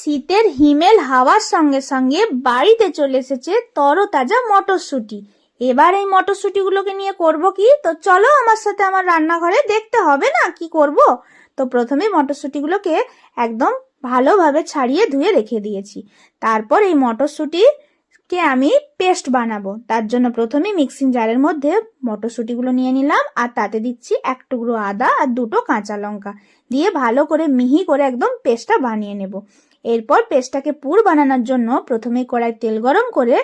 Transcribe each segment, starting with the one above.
শীতের হিমেল হাওয়ার সঙ্গে সঙ্গে বাড়িতে চলে এসেছে তরতাজা মটরশুঁটি। এবার এই মটরশুঁটিগুলোকে নিয়ে করব কি, তো চলো আমার সাথে আমার রান্নাঘরে, দেখতে হবে না কি করব। তো প্রথমে মটরশুঁটিগুলোকে একদম ভালোভাবে ছাড়িয়ে ধুয়ে রেখে দিয়েছি। তারপর এই মটরশুঁটিকে আমি পেস্ট বানাবো। তার জন্য প্রথমে মিক্সিং জারের মধ্যে মটরশুঁটিগুলো নিয়ে নিলাম, আর তাতে দিচ্ছি এক টুকরো আদা আর দুটো কাঁচা লঙ্কা দিয়ে ভালো করে মিহি করে একদম পেস্টটা বানিয়ে নেব। এরপর পেস্টটাকে পুর বানানোর জন্য প্রথমে কড়াই তেল গরম করে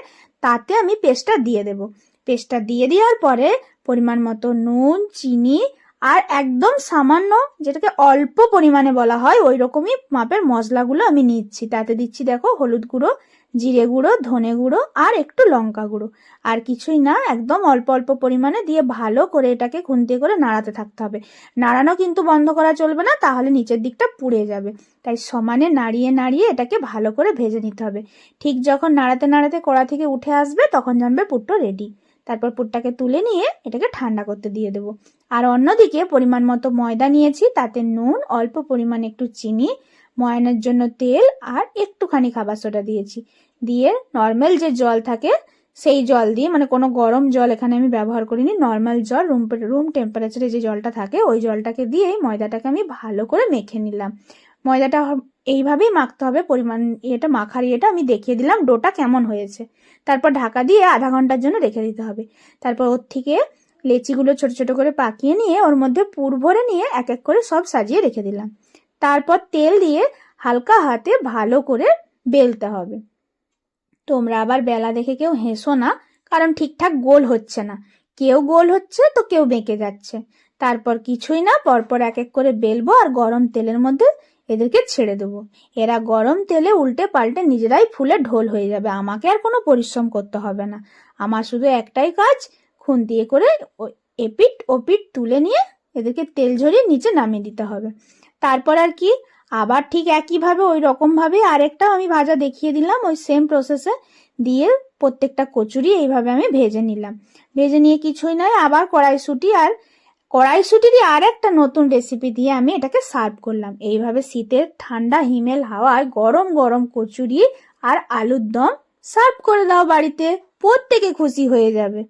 তাতে আমি পেস্টটা দিয়ে দেব। পেস্টটা দিয়ে দেওয়ার পরে পরিমাণ মতো নুন, চিনি আর একদম সামান্য, যেটাকে অল্প পরিমাণে বলা হয়, ওই রকমই মাপের মশলাগুলো আমি নিচ্ছি। তাতে দিচ্ছি দেখো হলুদ গুঁড়ো, জিরে গুঁড়ো, ধনে গুঁড়ো আর একটু লঙ্কা গুঁড়ো। আর কিছুই না, একদম অল্প অল্প পরিমাণে দিয়ে ভালো করে এটাকে খুন্তি করে নাড়াতে থাকতে হবে। নাড়ানো কিন্তু বন্ধ করা চলবে না, তাহলে নিচের দিকটা পুড়ে যাবে। তাই সমানে নাড়িয়ে নাড়িয়ে এটাকে ভালো করে ভেজে নিতে হবে। ঠিক যখন নাড়াতে নাড়াতে কড়া থেকে উঠে আসবে তখন জানবে পুরটা রেডি। তারপর পুরটাকে তুলে নিয়ে এটাকে ঠান্ডা করতে দিয়ে দেবো। আর অন্যদিকে পরিমাণ মতো ময়দা নিয়েছি, তাতে নুন, অল্প পরিমাণে একটু চিনি, ময়ানের জন্য তেল আর একটুখানি খাবার সোডা দিয়েছি। দিয়ে নর্মাল যে জল থাকে সেই জল দিয়ে, মানে কোনো গরম জল এখানে আমি ব্যবহার করিনি, নর্মাল জল, রুম টেম্পারেচারে যে জলটা থাকে ওই জলটাকে দিয়ে ময়দাটাকে আমি ভালো করে মেখে নিলাম। ময়দাটা এইভাবেই মাখতে হবে। পরিমাণ এটা মাখার ইয়েটা আমি দেখিয়ে দিলাম ডোটা কেমন হয়েছে। তারপর ঢাকা দিয়ে আধা ঘন্টার জন্য রেখে দিতে হবে। তারপর ওর থেকে লেচিগুলো ছোট ছোট করে পাকিয়ে নিয়ে ওর মধ্যে পুর ভরে নিয়ে এক এক করে সব সাজিয়ে রেখে দিলাম। তারপর তেল দিয়ে হালকা হাতে ভালো করে বেলতে হবে। তোমরা আবার বেলা দেখে কেউ হেসো না, কারণ ঠিকঠাক গোল হচ্ছে না, কেউ গোল হচ্ছে তো কেউ বেঁকে যাচ্ছে। তারপর কিছুই না, পরপর এক এক করে বেলবো আর গরম তেলের মধ্যে এদেরকে ছেড়ে দেবো। এরা গরম তেলে উল্টে পাল্টে নিজেরাই ফুলে ঢোল হয়ে যাবে, আমাকে আর কোনো পরিশ্রম করতে হবে না। আমার শুধু একটাই কাজ, খুন্তিয়ে করে এপিট ওপিট তুলে নিয়ে এদেরকে তেল ঝরিয়ে নিচে নামিয়ে দিতে হবে। তারপর আর কি, আবার ঠিক একইভাবে ওই রকমভাবে আরেকটাও আমি ভাজা দেখিয়ে দিলাম, ওই সেম প্রসেসে দিয়ে প্রত্যেকটা কচুরি এইভাবে আমি ভেজে নিলাম। ভেজে নিয়ে কিছুই নয়, আবার কড়াইশুঁটিরই আর একটা নতুন রেসিপি দিয়ে আমি এটাকে সার্ভ করলাম। এইভাবে শীতের ঠান্ডা হিমেল হাওয়ায় গরম গরম কচুরি আর আলুর দম সার্ভ করে দাও বাড়িতে, প্রত্যেকে খুশি হয়ে যাবে।